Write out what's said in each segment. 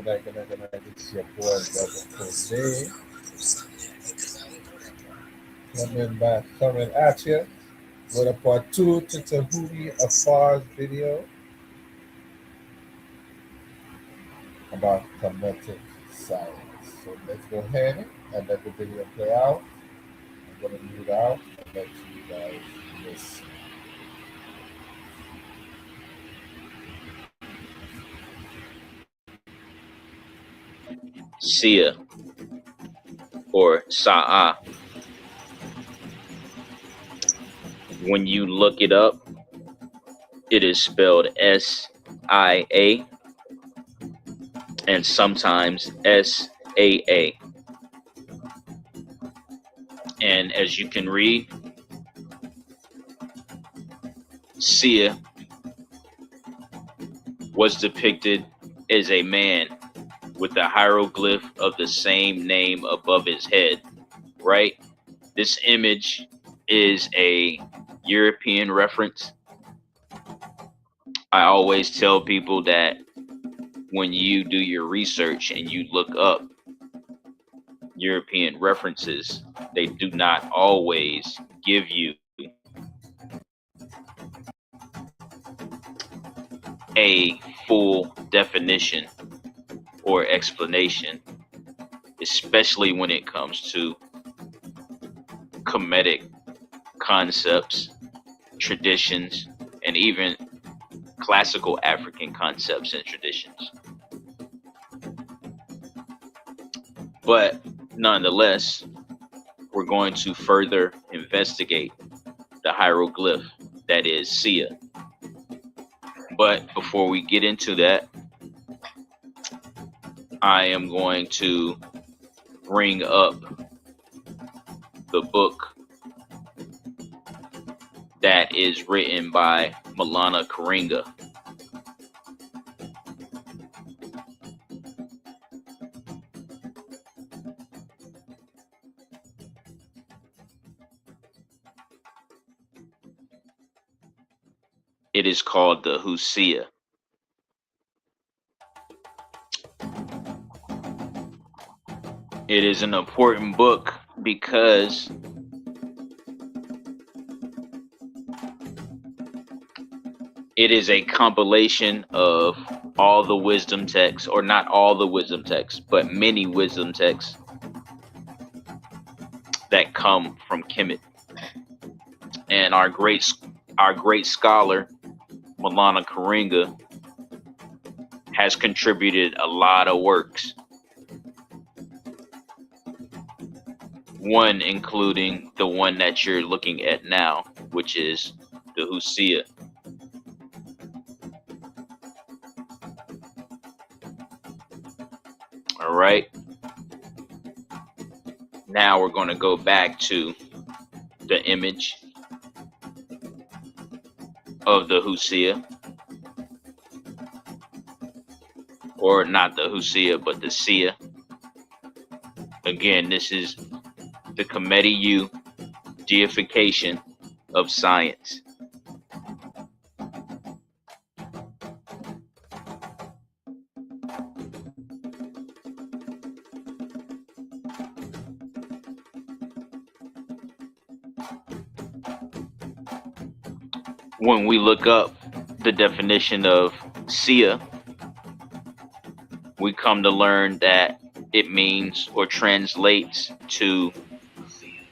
Good night. It's your boy, Brother Jose, coming at you with a part two to Tehuti Afar's video about kinetic science. So let's go ahead and let the video play out. I'm going to mute out and let you guys listen. Sia or Sa'a. When you look it up, it is spelled S-I-A and sometimes S-A-A. And as you can read, Sia was depicted as a man with a hieroglyph of the same name above his head, right? This image is a European reference. I always tell people that when you do your research and you look up European references, they do not always give you a full definition or explanation, especially when it comes to Kemetic concepts, traditions, and even classical African concepts and traditions. But nonetheless, we're going to further investigate the hieroglyph that is Sia. But before we get into that, I am going to bring up the book that is written by Maulana Karenga. It is called the Husia. It is an important book because it is a compilation of all the wisdom texts, or not all the wisdom texts, but many wisdom texts that come from Kemet. And our great scholar, Maulana Karenga, has contributed a lot of works. One including the one that you're looking at now, which is the Husia. All right. Now we're going to go back to the image of the Husia, or not the Husia, but the Sia. Again, this is the Kemetic deification of science. When we look up the definition of Sia, we come to learn that it means or translates to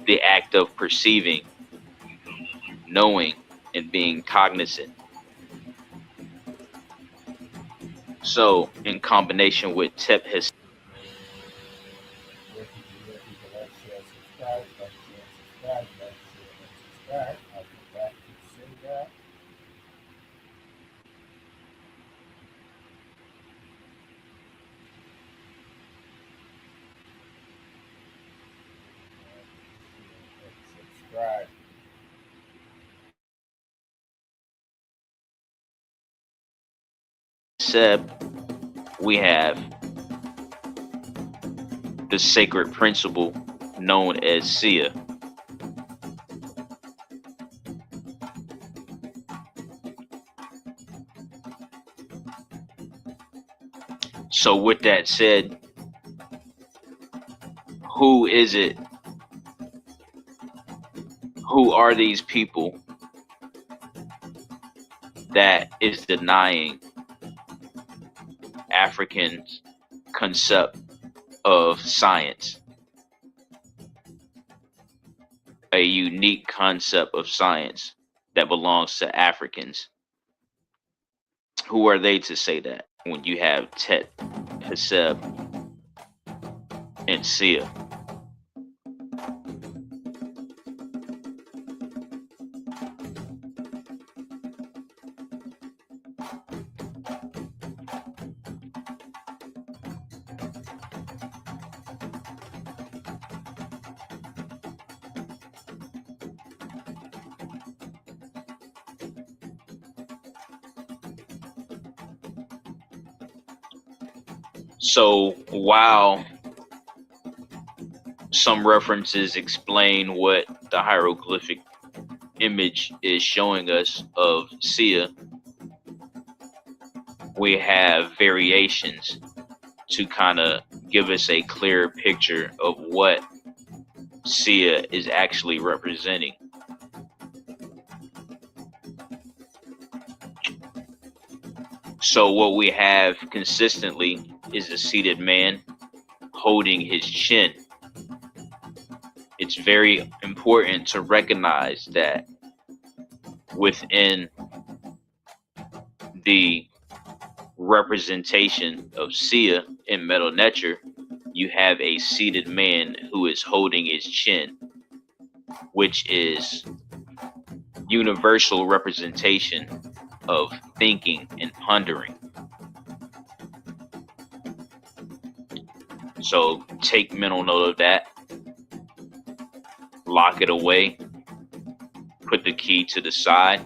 the act of perceiving, knowing, and being cognizant. So, in combination with Tep has I'll come back to say that. Subscribe. Seb, we have the sacred principle known as Sia. So, with that said, who is it? Who are these people that is denying Africans' concept of science, a unique concept of science that belongs to Africans? Who are they to say that when you have Tet, Haseb, and Sia? So while some references explain what the hieroglyphic image is showing us of Sia, we have variations to kind of give us a clearer picture of what Sia is actually representing. So what we have consistently is a seated man holding his chin. It's very important to recognize that within the representation of Sia in Metal Nature, you have a seated man who is holding his chin, which is universal representation of thinking and pondering. So take mental note of that, lock it away, put the key to the side,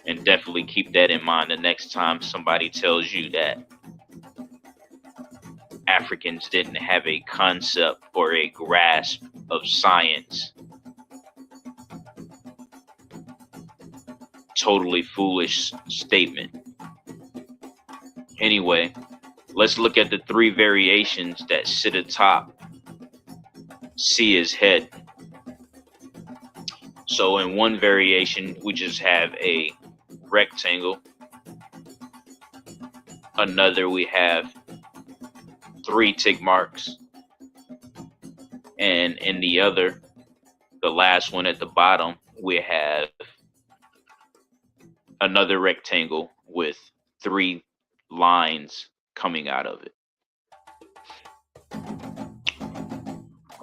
and definitely keep that in mind the next time somebody tells you that Africans didn't have a concept or a grasp of science. Totally foolish statement. Anyway, let's look at the three variations that sit atop Sia's head. So in one variation, we just have a rectangle. Another, we have 3 tick marks. And in the other, the last one at the bottom, we have another rectangle with 3 lines coming out of it.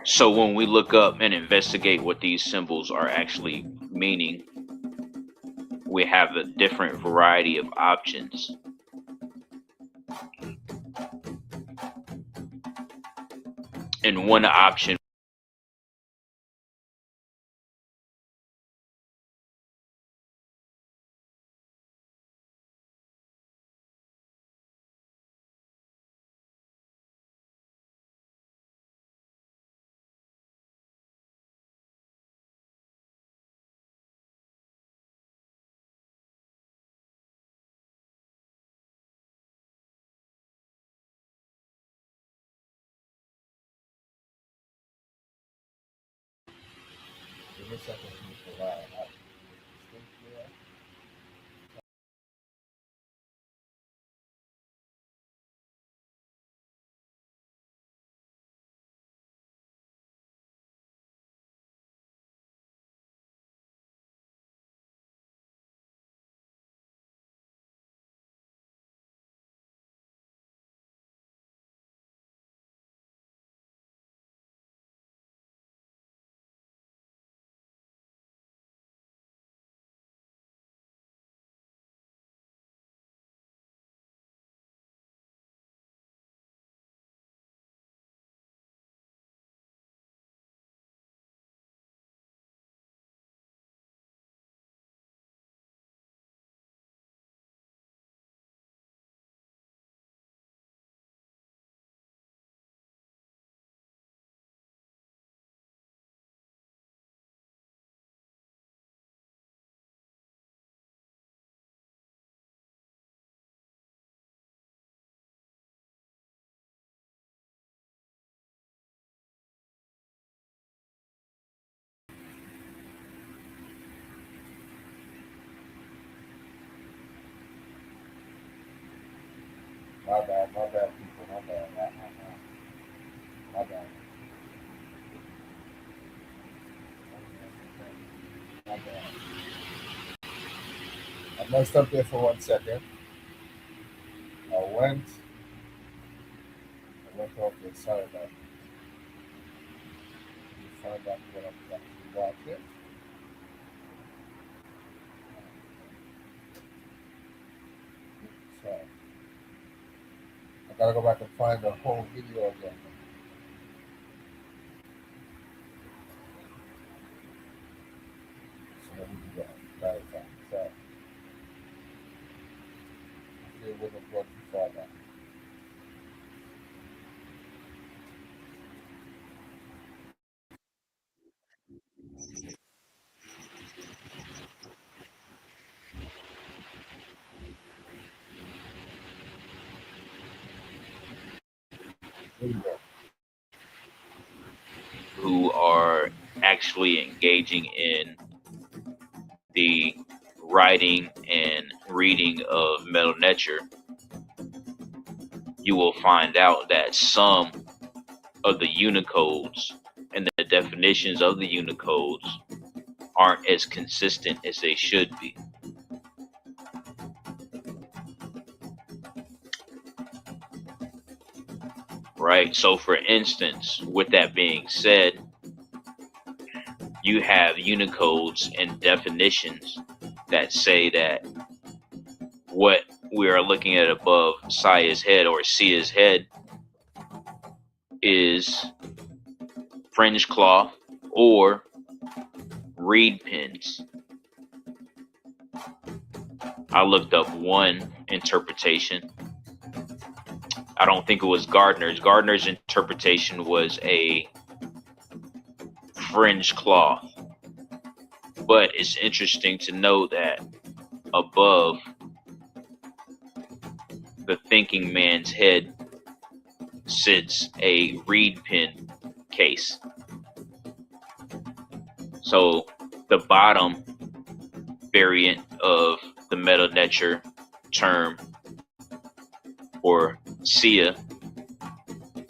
So when we look up and investigate what these symbols are actually meaning, we have a different variety of options. And one option Give me a second, people. I think, yeah. my bad, people, my bad, my bad, my bad. I messed up there for 1 second. I went, I went off the sorry about that. Let me find out what I'm talking about here. So I gotta go back and find the whole video again. So let me do that. That is fine. So it wasn't going too far back. Here we go. Who are actually engaging in the writing and reading of Metal Nature, you will find out that some of the Unicodes and the definitions of the Unicodes aren't as consistent as they should be. Right? So, for instance, with that being said, you have Unicodes and definitions that say that what we are looking at above Saya's head or Sia's head is fringe cloth or reed pens. I looked up one interpretation. I don't think it was Gardner's. Gardner's interpretation was a fringe cloth. But it's interesting to know that above the thinking man's head sits a reed pen case. So the bottom variant of the Metal Nature term for Sia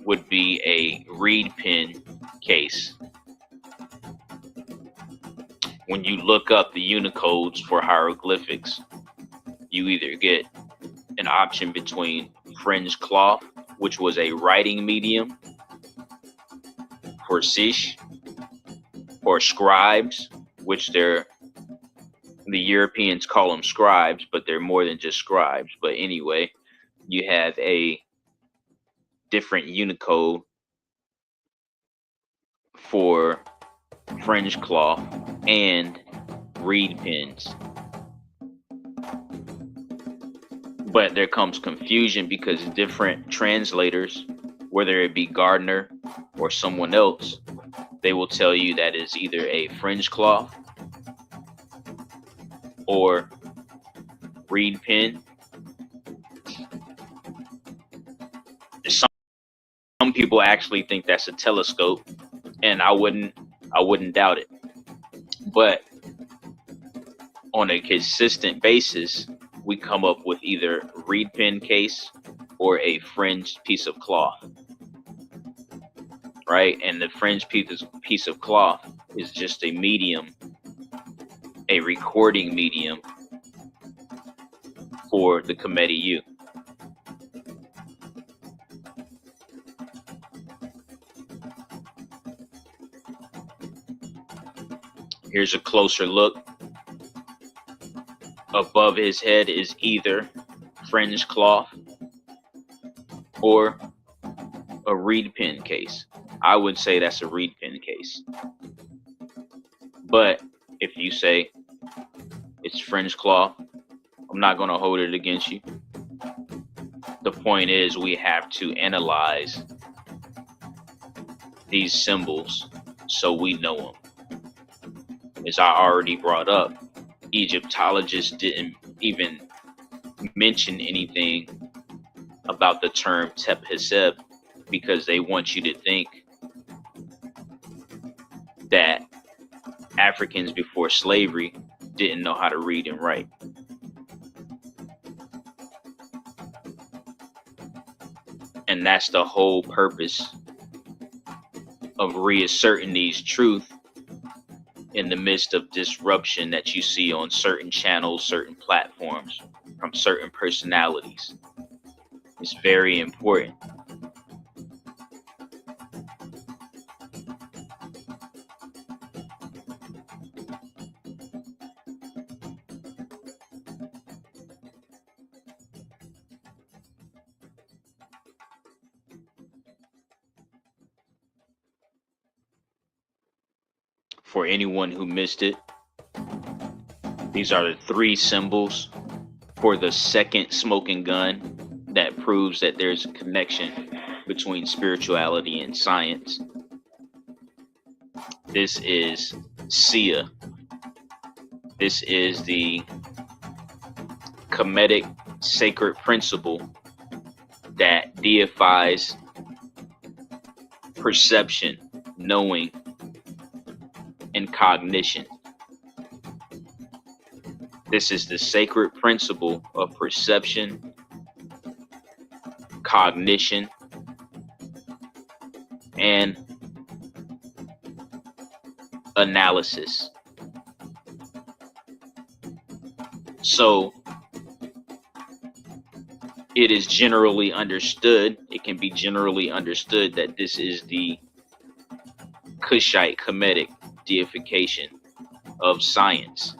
would be a reed pen case. When you look up the Unicodes for hieroglyphics, you either get an option between fringe cloth, which was a writing medium for Sish, or scribes, which the Europeans call them scribes, but they're more than just scribes. But anyway, you have a different Unicode for fringe cloth and reed pens. But there comes confusion because different translators, whether it be Gardner or someone else, they will tell you that it's either a fringe cloth or reed pen. Some people actually think that's a telescope, and I wouldn't doubt it. But on a consistent basis, we come up with either reed pen case or a fringed piece of cloth, right? And the fringed piece of cloth is just a medium, a recording medium for the Comedy U. Here's a closer look. Above his head is either fringe cloth or a reed pen case. I would say that's a reed pen case. But if you say it's fringe cloth, I'm not going to hold it against you. The point is, we have to analyze these symbols so we know them. As I already brought up, Egyptologists didn't even mention anything about the term Tep Heseb because they want you to think that Africans before slavery didn't know how to read and write. And that's the whole purpose of reasserting these truth in the midst of disruption that you see on certain channels, certain platforms, from certain personalities. It's very important. For anyone who missed it, these are the 3 symbols for the second smoking gun that proves that there's a connection between spirituality and science. This is Sia. This is the Kemetic sacred principle that deifies perception, knowing, and cognition. This is the sacred principle of perception, cognition, and analysis. So it is generally understood, it can be generally understood that this is the Kushite Kemetic deification of science.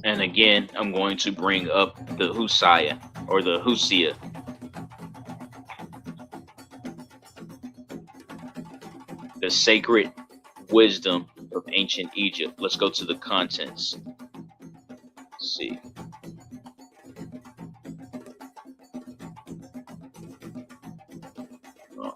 And again, I'm going to bring up the Husaya or the Husia. The sacred wisdom of ancient Egypt. Let's go to the contents. Let's see. Oh.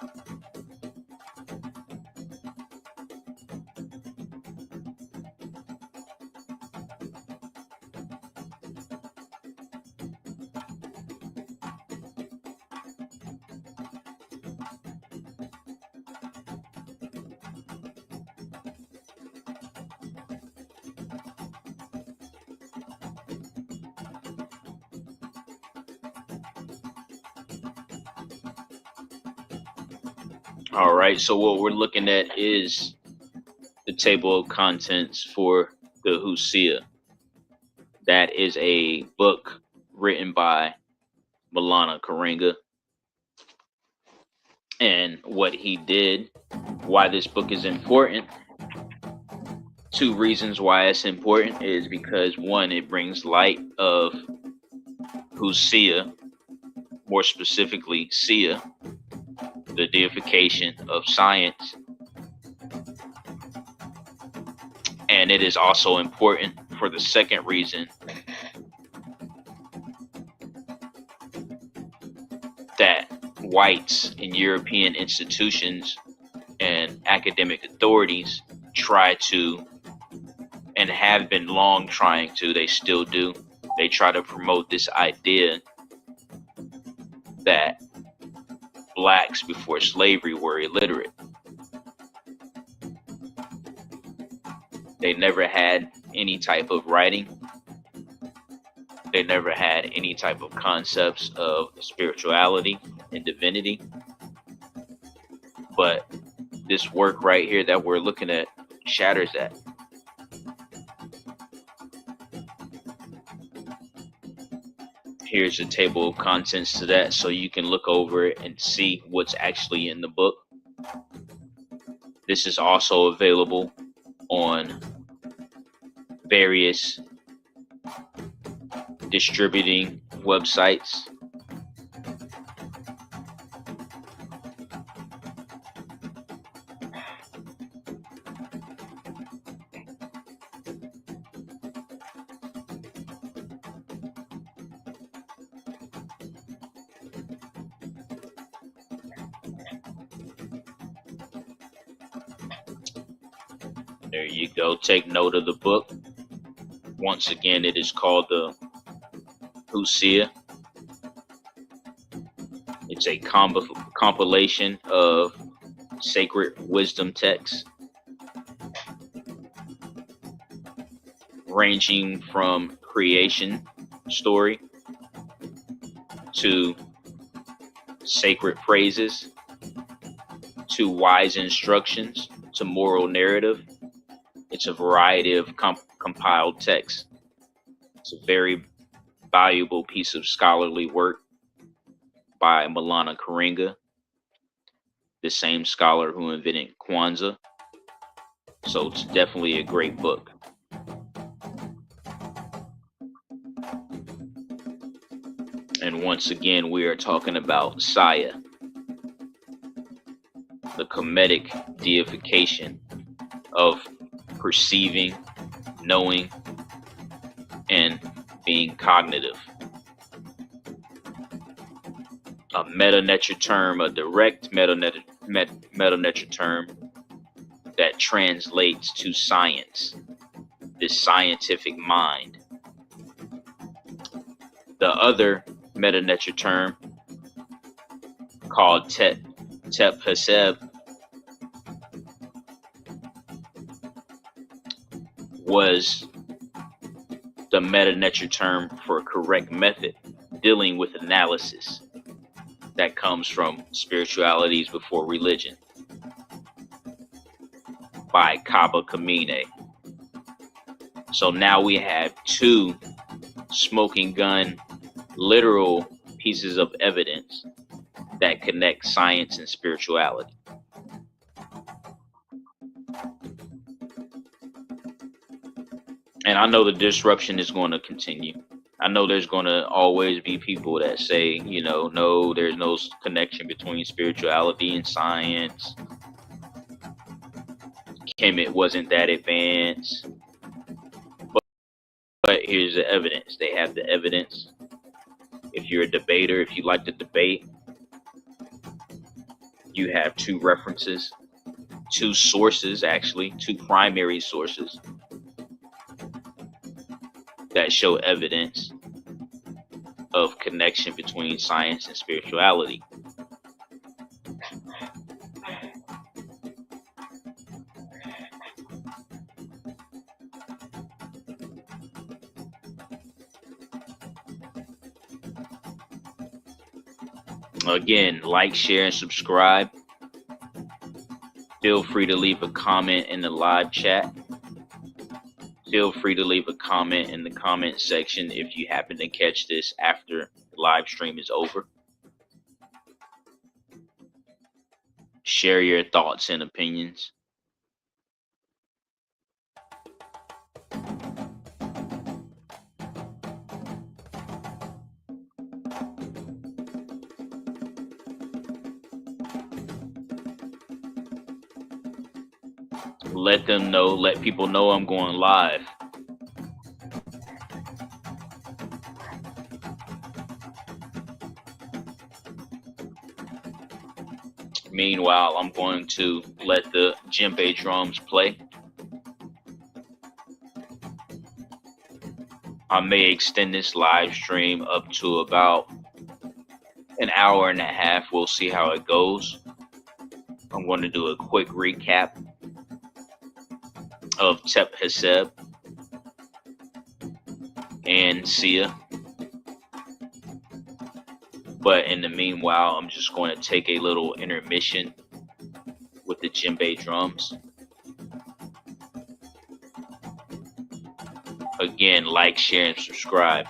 All right, so what we're looking at is the table of contents for the Husia. That is a book written by Maulana Karenga. And what he did, why this book is important. 2 reasons why it's important is because 1, it brings light of Husia, more specifically Sia, the deification of science. And it is also important for the second reason that whites in European institutions and academic authorities try to, and have been long trying to, they still do, they try to promote this idea that blacks before slavery were illiterate. They never had any type of writing. They never had any type of concepts of spirituality and divinity. But this work right here that we're looking at shatters that. Here's a table of contents to that, so you can look over it and see what's actually in the book. This is also available on various distributing websites. There you go. Take note of the book. Once again, it is called the Hosea. It's a compilation of sacred wisdom texts ranging from creation story to sacred phrases to wise instructions to moral narrative. It's a variety of compiled texts. It's a very valuable piece of scholarly work by Malana Karenga, the same scholar who invented Kwanzaa. So it's definitely a great book. And once again, we are talking about Saya, the Kemetic deification of perceiving, knowing, and being cognitive. A meta-netra term, a direct meta-netra term that translates to science, this scientific mind. The other meta-netra term, called Tep-Heseb, was the meta-netra term for a correct method dealing with analysis that comes from Spiritualities Before Religion by Kaba Kamine. So now we have two smoking gun literal pieces of evidence that connect science and spirituality. And I know the disruption is going to continue. I know there's going to always be people that say, no, there's no connection between spirituality and science. Kemet wasn't that advanced. But here's the evidence. They have the evidence. If you're a debater, if you like to debate, you have two references, two sources, actually, two primary sources that show evidence of connection between science and spirituality. Again, like, share, and subscribe. Feel free to leave a comment in the live chat. Feel free to leave a comment in the comment section if you happen to catch this after the live stream is over. Share your thoughts and opinions. Let them know, let people know I'm going live. Meanwhile, I'm going to let the djembe drums play. I may extend this live stream up to about an hour and a half. We'll see how it goes. I'm going to do a quick recap of Tep-Heseb and Sia. But in the meanwhile, I'm just going to take a little intermission with the djembe drums. Again, like, share, and subscribe.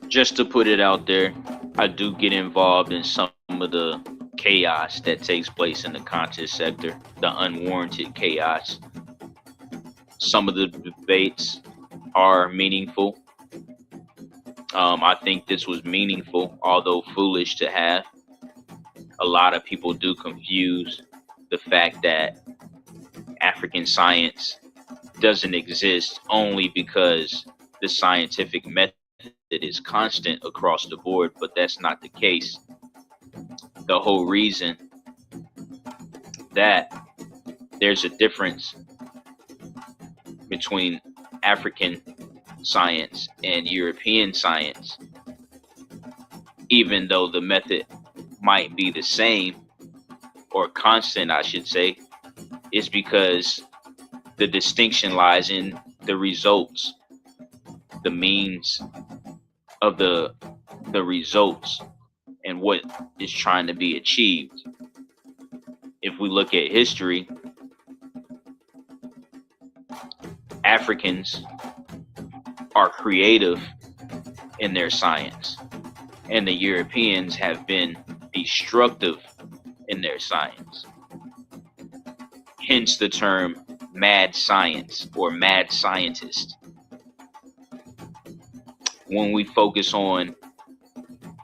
Just to put it out there, I do get involved in some of the chaos that takes place in the conscious sector, the unwarranted chaos. Some of the debates are meaningful. I think this was meaningful, although foolish to have. A lot of people do confuse the fact that African science doesn't exist only because the scientific method is constant across the board, but that's not the case. The whole reason that there's a difference between African science and European science, even though the method might be the same or constant, I should say, is because the distinction lies in the results, the means of the results and what is trying to be achieved. If we look at history, Africans are creative in their science, and the Europeans have been destructive in their science. Hence the term mad science or mad scientist. When we focus on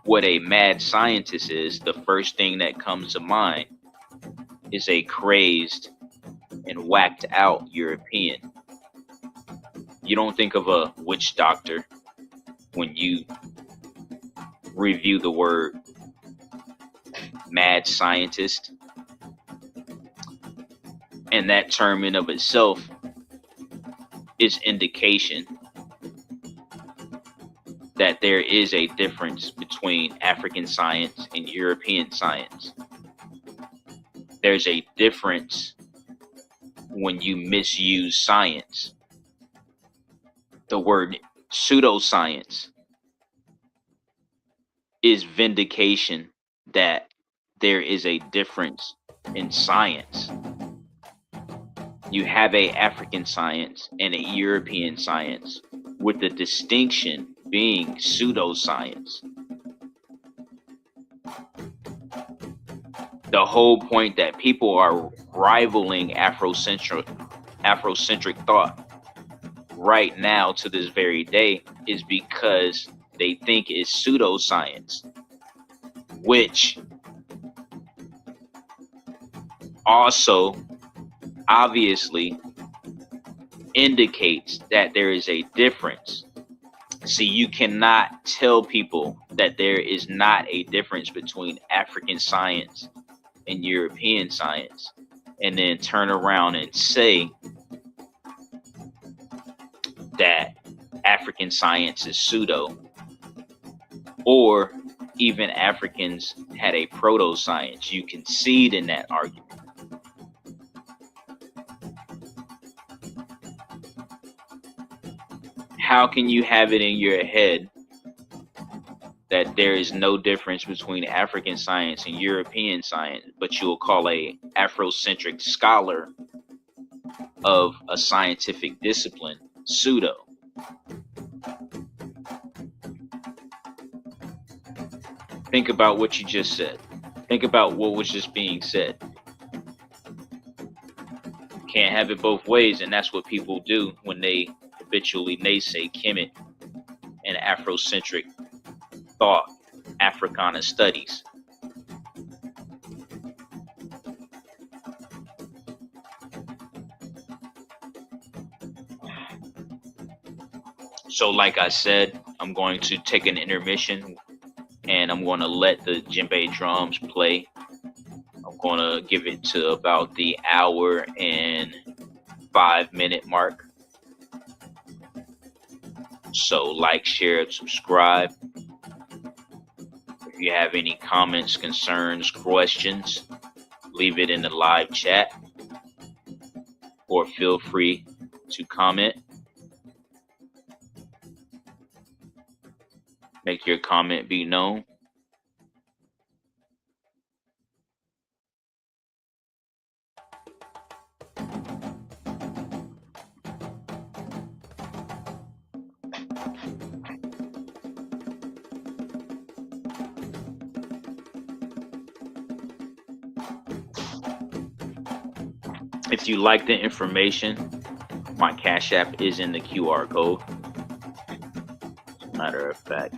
what a mad scientist is, the first thing that comes to mind is a crazed and whacked out European. You don't think of a witch doctor when you review the word mad scientist. And that term in of itself is indication that there is a difference between African science and European science. There's a difference when you misuse science. The word pseudoscience is vindication that there is a difference in science. You have a African science and a European science, with the distinction being pseudoscience. The whole point that people are rivaling Afrocentric thought right now to this very day is because they think it's pseudoscience, which also obviously indicates that there is a difference. See, you cannot tell people that there is not a difference between African science and European science and then turn around and say that African science is pseudo, or even Africans had a proto-science. You concede in that argument. How can you have it in your head that there is no difference between African science and European science, but you'll call a Afrocentric scholar of a scientific discipline pseudo? Think about what you just said. Think about what was just being said. Can't have it both ways, and that's what people do when they habitually naysay Kemet and Afrocentric thought, Africana studies. So like I said, I'm going to take an intermission and I'm going to let the djembe drums play. I'm going to give it to about the hour and 5-minute mark. So like, share, subscribe. If you have any comments, concerns, questions, leave it in the live chat or feel free to comment. Make your comment be known. If you like the information, my Cash App is in the QR code. As a matter of fact.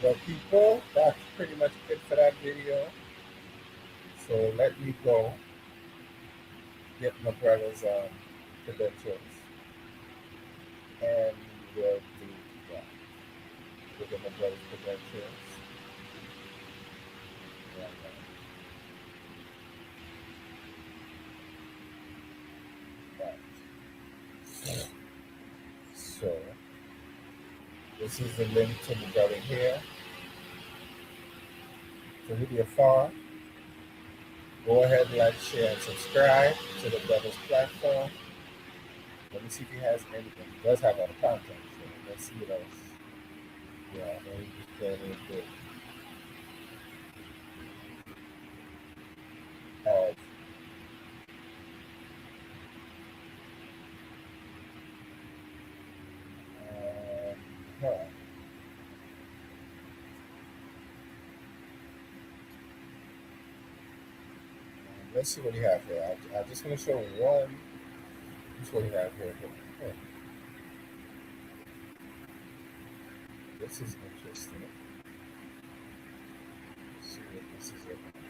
Well, people, that's pretty much it for that video. So let me go get my brother's credentials, and we will do that. We'll get my brother's credentials. Right now. Right. So this is the link to the brother here. Tehuti afar. Go ahead, like, share, and subscribe to the brother's platform. Let me see if he has anything. He does have other content. So let's see what else. Yeah, I know he's just playing real good. Has huh. Let's see what he has here. I just want to show one. This is what he has here. Huh. This is interesting. Let's see what this is about.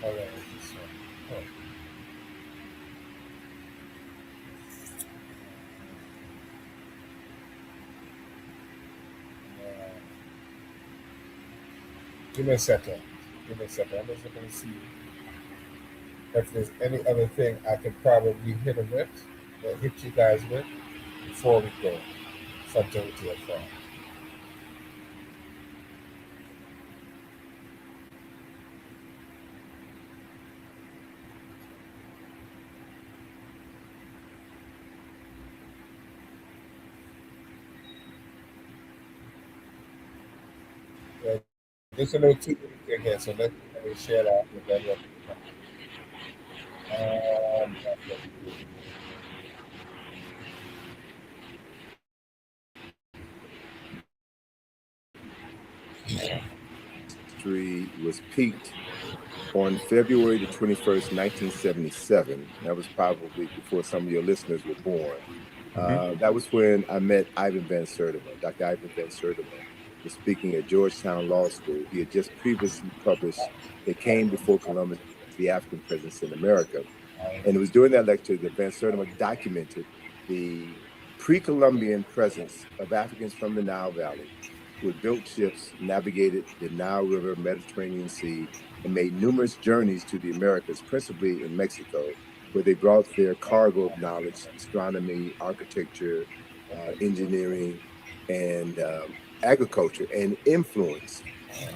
Hold on, this one. Huh. Uh, Give me a second. Give me a second. I'm just looking to see if there's any other thing I could probably hit him with, or hit you guys with, before we go. Something with your phone. Yeah, there's a little two thing here, so let me share that with everyone. Um, was peaked on February the 21st, 1977. That was probably before some of your listeners were born. Hmm. That was when I met Ivan Van Sertima. Dr. Ivan Van Sertima was speaking at Georgetown Law School. He had just previously published It Came Before Columbus, the African Presence in America. And it was during that lecture that Van Sertima documented the pre-Columbian presence of Africans from the Nile Valley who had built ships, navigated the Nile River, Mediterranean Sea, and made numerous journeys to the Americas, principally in Mexico, where they brought their cargo of knowledge, astronomy, architecture, engineering, and agriculture, and influence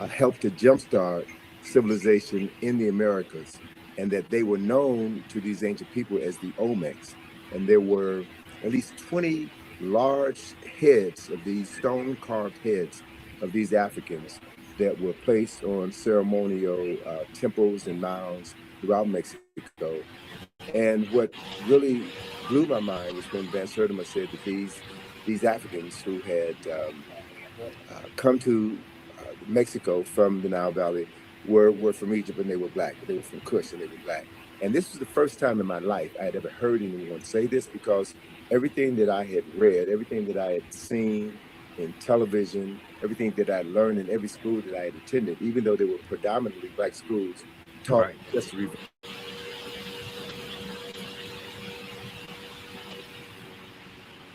helped to jumpstart civilization in the Americas, and that they were known to these ancient people as the Olmecs. And there were at least 20 large heads of these stone carved heads of these Africans that were placed on ceremonial temples and mounds throughout Mexico. And what really blew my mind was when Van Sertima said that these Africans who had come to Mexico from the Nile Valley were from Egypt and they were black. They were from Kush and they were black. And this was the first time in my life I had ever heard anyone say this, because everything that I had read, everything that I had seen in television, everything that I learned in every school that I had attended, even though they were predominantly black schools, taught Right. just the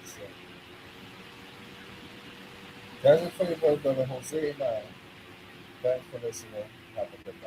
so, that's it for your brother Jose. Now, thanks for listening. Have a good day.